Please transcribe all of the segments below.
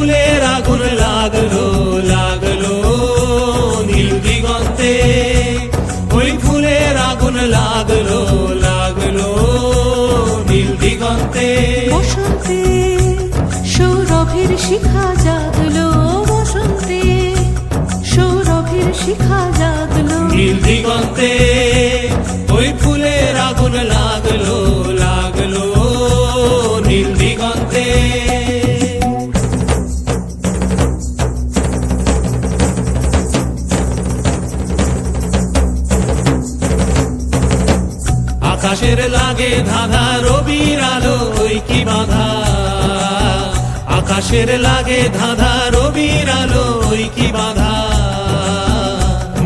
ফুলের আগুন লাগলো লাগলো নীল দিগন্তে, ওই ফুলের আগুন লাগলো লাগলো নীল দিগন্তে। বসন্তে সৌরভের শিখা জাগলো, বসন্তে সৌরভের শিখা জাগলো নীল দিগন্তে, ওই ফুলের আগুন লাগলো লাগলো নীল দিগন্তে। আকাশের লাগে ধাঁধা রবির আলো ওই কি বাধা, আকাশের লাগে ধাঁধা রবির আলো ওই কি বাধা।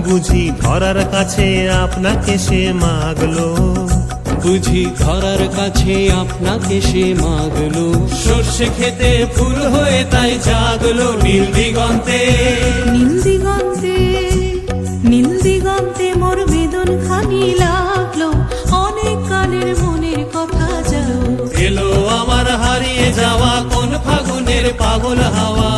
বুঝি ধরার কাছে আপনাকে সে মাগলো, বুঝি ধরার কাছে আপনাকে সে মাগলো, সর্ষে খেতে ফুল হয়ে তাই জাগলো নীল দিগন্তে। নীল দিগন্তে নীল দিগন্তে মোর বেদন খানি লাগলো, অনেক কালের মনের কথা জানো। এলো আমার হারিয়ে যাওয়া কোন ফাগুনের পাগল হাওয়া,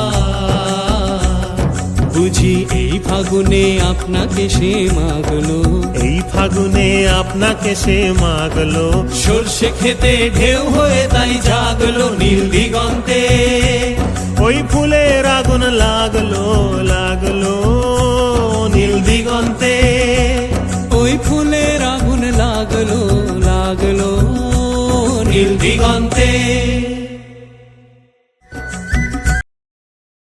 বুঝি এই ফাগুনে আপনাকে সে মাগলো, এই ফাগুনে আপনাকে সে মাগলো। সর্ষে খেতে ঢেউ হয়ে তাই জাগলো নীল দিগন্তে, ওই